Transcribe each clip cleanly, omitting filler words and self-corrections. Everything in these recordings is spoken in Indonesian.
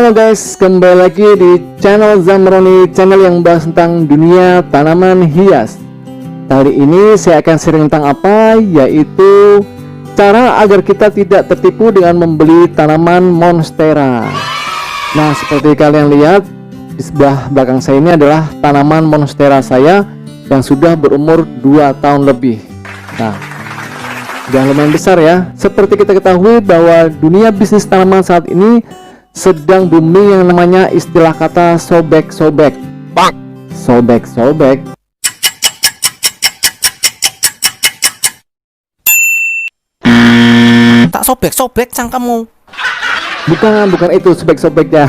Halo guys, kembali lagi di channel Zamroni, channel yang bahas tentang dunia tanaman hias. Kali ini saya akan sharing tentang apa, yaitu cara agar kita tidak tertipu dengan membeli tanaman monstera. Nah, seperti kalian lihat di sebelah belakang saya ini adalah tanaman monstera saya yang sudah berumur 2 tahun lebih. Nah, udah lumayan besar ya. Seperti kita ketahui bahwa dunia bisnis tanaman saat ini sedang booming yang namanya istilah kata sobek-sobek. Sobek-sobek. Tak sobek-sobek cangkemmu. Bukan itu sobek-sobeknya.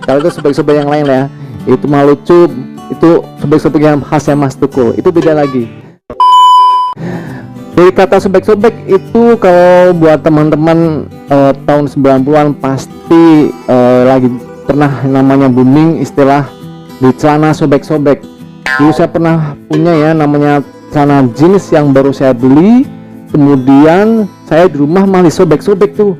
Kalau itu sobek-sobek yang lain ya. Itu mah lucu. Itu sobek-sobek yang khasnya Mas Tukul. Itu beda lagi. Dari kata sobek-sobek itu kalau buat teman-teman tahun 90-an pasti lagi pernah namanya booming istilah di celana sobek-sobek. Dulu saya pernah punya ya namanya celana jeans yang baru saya beli, kemudian saya di rumah malah sobek-sobek tuh.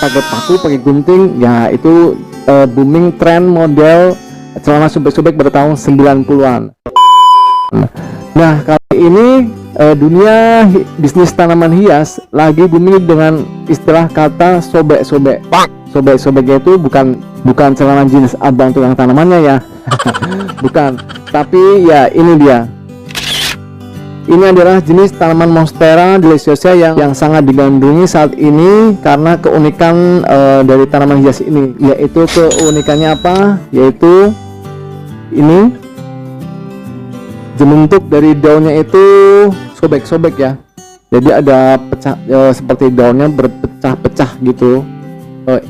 Pakai paku, pakai gunting, ya itu booming tren model celana sobek-sobek pada tahun 90-an. Nah, kali ini dunia bisnis tanaman hias lagi booming dengan istilah kata sobek-sobek. Sobek-sobeknya itu bukan celana jeans abang tukang tanamannya ya. Bukan, tapi ya ini dia. Ini adalah jenis tanaman Monstera deliciosa yang sangat digandrungi saat ini karena keunikan dari tanaman hias ini, yaitu keunikannya apa? Yaitu ini bentuk dari daunnya itu sobek-sobek ya. Jadi ada pecah seperti daunnya berpecah-pecah gitu.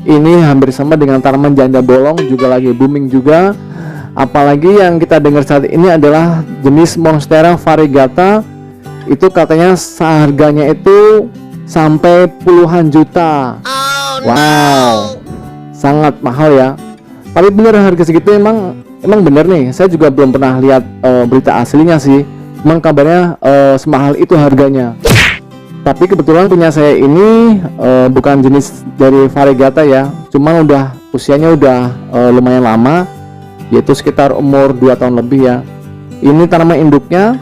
Ini hampir sama dengan tanaman janda bolong, juga lagi booming juga. Apalagi yang kita dengar saat ini adalah jenis Monstera variegata. Itu katanya harganya itu sampai puluhan juta. Wow, sangat mahal ya. Tapi bener harga segitu emang bener nih. Saya juga belum pernah lihat berita aslinya sih. Emang kabarnya semahal itu harganya. Tapi kebetulan punya saya ini bukan jenis dari variegata ya. Cuman usianya udah lumayan lama, yaitu sekitar umur 2 tahun lebih ya. Ini tanaman induknya.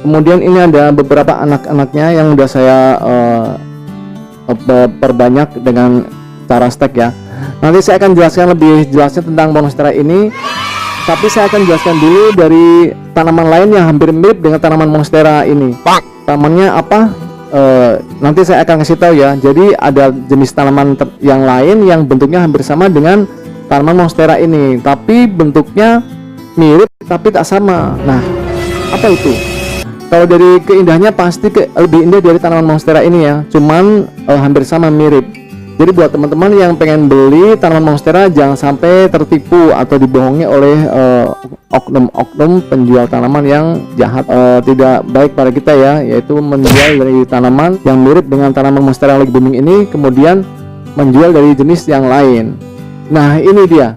Kemudian ini ada beberapa anak-anaknya yang udah saya perbanyak dengan cara stek ya. Nanti saya akan jelaskan lebih jelasnya tentang Monstera ini. Tapi saya akan jelaskan dulu dari tanaman lain yang hampir mirip dengan tanaman Monstera ini. Tanamannya apa? Nanti saya akan kasih tahu ya. Jadi ada jenis tanaman yang lain yang bentuknya hampir sama dengan tanaman Monstera ini, tapi bentuknya mirip tapi tak sama. Nah, apa itu? Kalau dari keindahannya pasti lebih indah dari tanaman Monstera ini ya. Cuman hampir sama, mirip. Jadi buat teman-teman yang pengen beli tanaman Monstera jangan sampai tertipu atau dibohongi oleh oknum-oknum penjual tanaman yang jahat, tidak baik pada kita ya, yaitu menjual dari tanaman yang mirip dengan tanaman Monstera yang lagi booming ini, kemudian menjual dari jenis yang lain. Nah, ini dia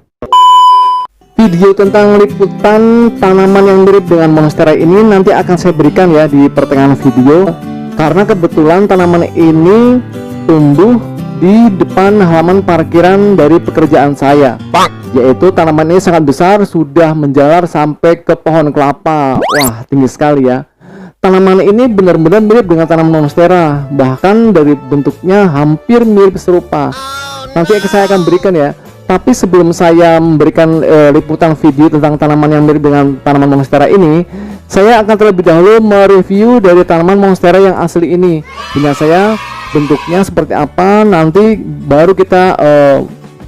video tentang liputan tanaman yang mirip dengan Monstera ini nanti akan saya berikan ya di pertengahan video, karena kebetulan tanaman ini tumbuh di depan halaman parkiran dari pekerjaan saya, yaitu tanaman ini sangat besar, sudah menjalar sampai ke pohon kelapa. Wah, tinggi sekali ya. Tanaman ini benar-benar mirip dengan tanaman Monstera, bahkan dari bentuknya hampir mirip serupa. Nanti saya akan berikan ya. Tapi sebelum saya memberikan liputan video tentang tanaman yang mirip dengan tanaman Monstera ini, saya akan terlebih dahulu mereview dari tanaman Monstera yang asli ini. Punya saya bentuknya seperti apa, nanti baru kita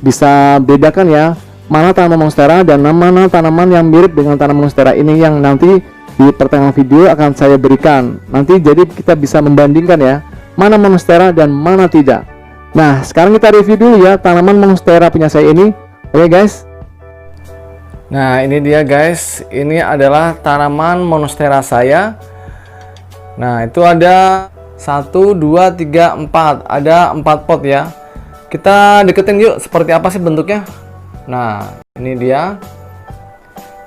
bisa bedakan ya mana tanaman Monstera dan mana tanaman yang mirip dengan tanaman Monstera ini, yang nanti di pertengahan video akan saya berikan. Nanti jadi kita bisa membandingkan ya mana Monstera dan mana tidak. Nah, sekarang kita review dulu ya tanaman Monstera punya saya ini. Oke guys. Nah, ini dia guys. Ini adalah tanaman Monstera saya. Nah, itu ada 1, 2, 3, 4. Ada 4 pot ya. Kita deketin yuk seperti apa sih bentuknya. Nah, ini dia.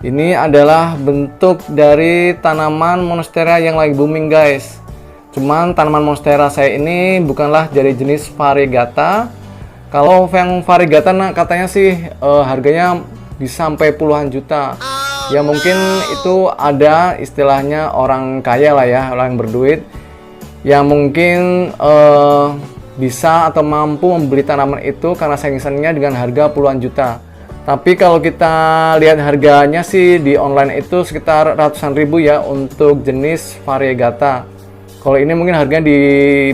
Ini adalah bentuk dari tanaman Monstera yang lagi booming guys. Cuman tanaman Monstera saya ini bukanlah dari jenis variegata, Kalau yang variegata katanya sih harganya bisa sampai puluhan juta. Ya mungkin itu ada istilahnya orang kaya lah ya, orang yang berduit, yang mungkin bisa atau mampu membeli tanaman itu karena saing-saingnya dengan harga puluhan juta. Tapi kalau kita lihat harganya sih di online itu sekitar ratusan ribu ya untuk jenis variegata. Kalau ini mungkin harganya di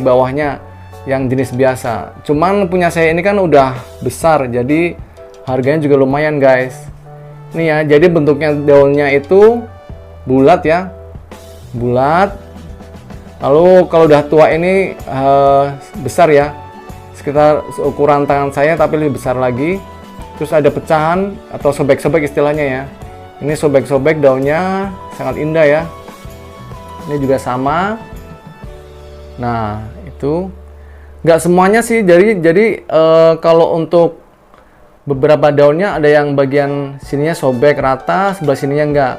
bawahnya yang jenis biasa. Cuman punya saya ini kan udah besar, jadi harganya juga lumayan guys. Ini ya, jadi bentuknya daunnya itu bulat ya, bulat. Lalu kalau udah tua ini besar ya, sekitar ukuran tangan saya tapi lebih besar lagi. Terus ada pecahan atau sobek-sobek istilahnya ya. Ini sobek-sobek, daunnya sangat indah ya. Ini juga sama. Nah itu nggak semuanya sih, jadi kalau untuk beberapa daunnya ada yang bagian sininya sobek rata, sebelah sininya enggak.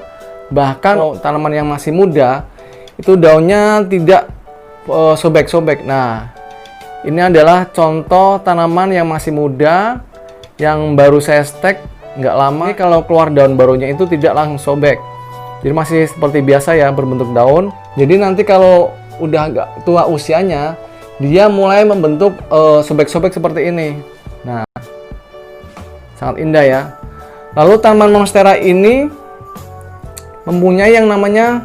Bahkan tanaman yang masih muda itu daunnya tidak sobek-sobek. Nah ini adalah contoh tanaman yang masih muda yang baru saya stek nggak lama. Ini kalau keluar daun barunya itu tidak langsung sobek, jadi masih seperti biasa ya, berbentuk daun. Jadi nanti kalau udah agak tua usianya, dia mulai membentuk sobek-sobek seperti ini. Nah, sangat indah ya. Lalu tanaman monstera ini mempunyai yang namanya,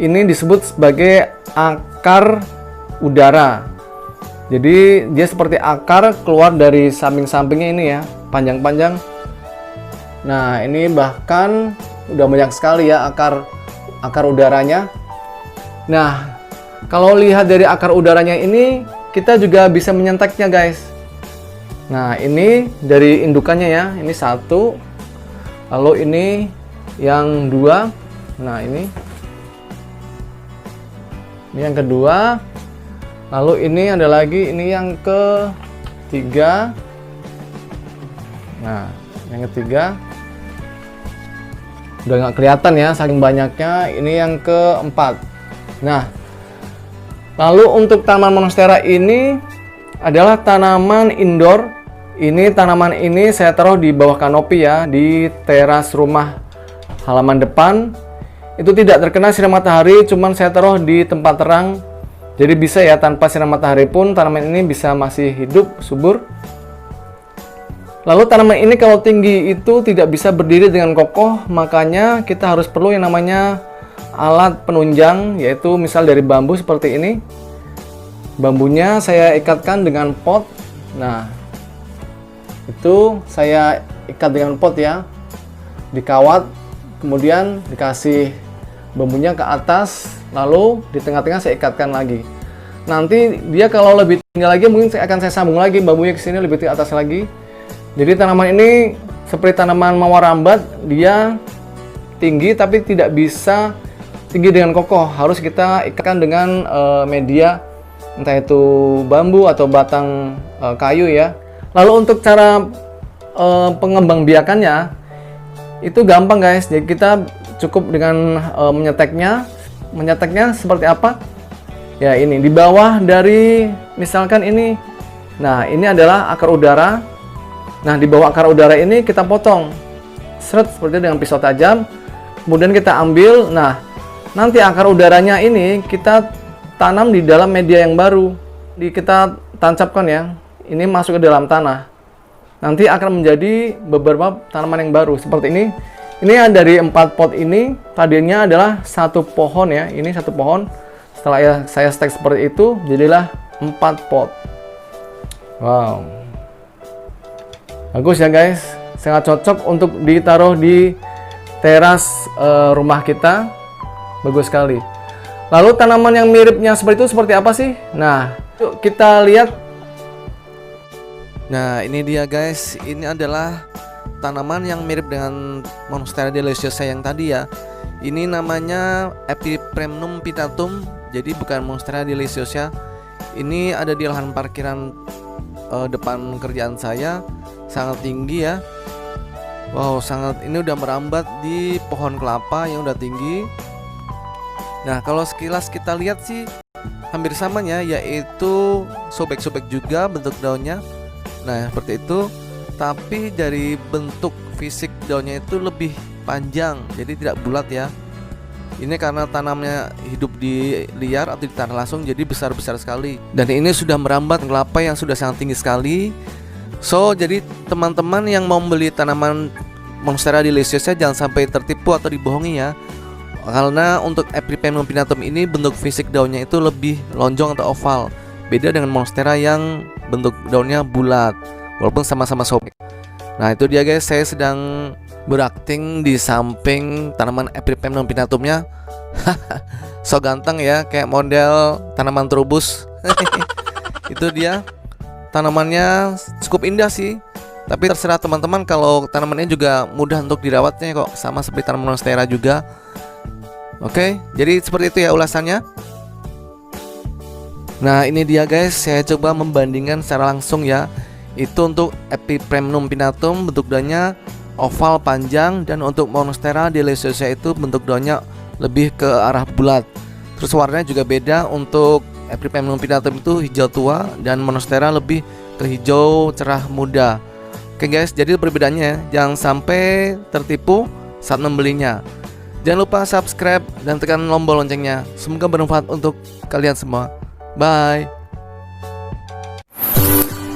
ini disebut sebagai akar udara. Jadi dia seperti akar keluar dari samping-sampingnya ini ya, panjang-panjang. Nah ini bahkan udah banyak sekali ya akar udaranya. Nah kalau lihat dari akar udaranya ini, kita juga bisa menyentaknya guys. Nah ini dari indukannya ya, ini satu, lalu ini yang dua, nah ini yang kedua, lalu ini ada lagi, ini yang ketiga. Nah yang ketiga udah nggak kelihatan ya saking banyaknya. Ini yang keempat. Nah lalu untuk tanaman monstera ini adalah tanaman indoor. Ini tanaman ini saya taruh di bawah kanopi ya, di teras rumah halaman depan. Itu tidak terkena sinar matahari, cuman saya taruh di tempat terang. Jadi bisa ya, tanpa sinar matahari pun tanaman ini bisa masih hidup, subur. Lalu tanaman ini kalau tinggi itu tidak bisa berdiri dengan kokoh, makanya kita harus perlu yang namanya alat penunjang, yaitu misal dari bambu seperti ini. Bambunya saya ikatkan dengan pot. Nah itu saya ikat dengan pot ya, dikawat, kemudian dikasih bambunya ke atas, lalu di tengah-tengah saya ikatkan lagi. Nanti dia kalau lebih tinggi lagi mungkin saya sambung lagi bambunya ke sini lebih ke atas lagi. Jadi tanaman ini seperti tanaman mawar rambat, dia tinggi tapi tidak bisa tinggi dengan kokoh, harus kita ikatkan dengan media, entah itu bambu atau batang kayu ya. Lalu untuk cara pengembangbiakannya itu gampang guys. Jadi kita cukup dengan menyeteknya. Menyeteknya seperti apa? Ya ini di bawah dari misalkan ini. Nah ini adalah akar udara. Nah di bawah akar udara ini kita potong, seret seperti dengan pisau tajam. Kemudian kita ambil. Nah nanti akar udaranya ini kita tanam di dalam media yang baru. Kita tancapkan ya. Ini masuk ke dalam tanah. Nanti akan menjadi beberapa tanaman yang baru seperti ini. Ini dari 4 pot ini tadinya adalah satu pohon ya. Ini satu pohon. Setelah saya stek seperti itu, jadilah 4 pot. Wow, bagus ya guys. Sangat cocok untuk ditaruh di teras rumah kita. Bagus sekali. Lalu tanaman yang miripnya seperti itu seperti apa sih? Nah, yuk kita lihat. Nah ini dia guys, ini adalah tanaman yang mirip dengan Monstera deliciosa yang tadi ya. Ini namanya Epipremnum pinnatum, jadi bukan Monstera deliciosa. Ini ada di lahan parkiran depan kerjaan saya, sangat tinggi ya. Wow, sangat, ini udah merambat di pohon kelapa yang udah tinggi. Nah kalau sekilas kita lihat sih hampir samanya, yaitu sobek-sobek juga bentuk daunnya. Nah, seperti itu. Tapi dari bentuk fisik daunnya itu lebih panjang, jadi tidak bulat ya. Ini karena tanamnya hidup di liar atau di tanah langsung, jadi besar-besar sekali. Dan ini sudah merambat kelapa yang sudah sangat tinggi sekali. So, jadi teman-teman yang mau membeli tanaman Monstera deliciosa jangan sampai tertipu atau dibohongi ya. Karena untuk Epipremnum pinnatum ini bentuk fisik daunnya itu lebih lonjong atau oval. Beda dengan Monstera yang bentuk daunnya bulat, walaupun sama-sama sobek. Nah, itu dia guys, saya sedang berakting di samping tanaman Epipremnum pinnatumnya. So ganteng ya, kayak model tanaman trubus. Itu dia. Tanamannya cukup indah sih. Tapi terserah teman-teman, kalau tanamannya juga mudah untuk dirawatnya kok, sama seperti tanaman monstera juga. Oke, jadi seperti itu ya ulasannya. Nah, ini dia guys, saya coba membandingkan secara langsung ya. Itu untuk Epipremnum pinnatum bentuk daunnya oval panjang, dan untuk Monstera deliciosa itu bentuk daunnya lebih ke arah bulat. Terus warnanya juga beda, untuk Epipremnum pinnatum itu hijau tua dan Monstera lebih ke hijau cerah muda. Oke guys, jadi perbedaannya, jangan sampai tertipu saat membelinya. Jangan lupa subscribe dan tekan tombol loncengnya. Semoga bermanfaat untuk kalian semua. Bye.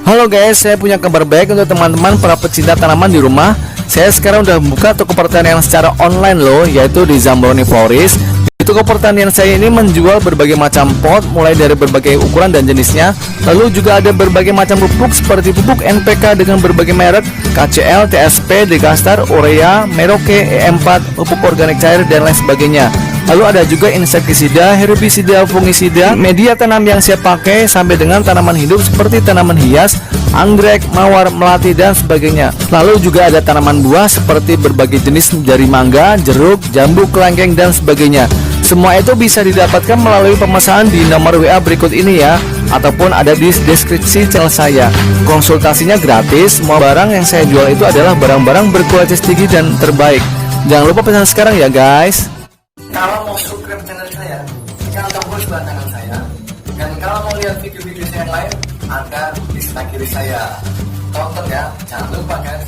Halo guys, saya punya kabar baik untuk teman-teman para pecinta tanaman di rumah. Saya sekarang udah membuka toko pertanian secara online loh, yaitu di Zambroni Florist. Di toko pertanian saya ini menjual berbagai macam pot, mulai dari berbagai ukuran dan jenisnya. Lalu juga ada berbagai macam pupuk seperti pupuk NPK dengan berbagai merek, KCL, TSP, Degastar, Urea, Merauke, E4, pupuk organik cair, dan lain sebagainya. Lalu ada juga insektisida, herbisida, fungisida, media tanam yang saya pakai, sampai dengan tanaman hidup seperti tanaman hias, anggrek, mawar, melati, dan sebagainya. Lalu juga ada tanaman buah seperti berbagai jenis dari mangga, jeruk, jambu, kelengkeng, dan sebagainya. Semua itu bisa didapatkan melalui pemesanan di nomor WA berikut ini ya, ataupun ada di deskripsi channel saya. Konsultasinya gratis. Semua barang yang saya jual itu adalah barang-barang berkualitas tinggi dan terbaik. Jangan lupa pesan sekarang ya guys. Kalau mau subscribe channel saya, tekan tombol sebelah kanan saya. Dan kalau mau lihat video-video saya yang lain, ada di sebelah kiri saya. Tonton ya, jangan lupa guys.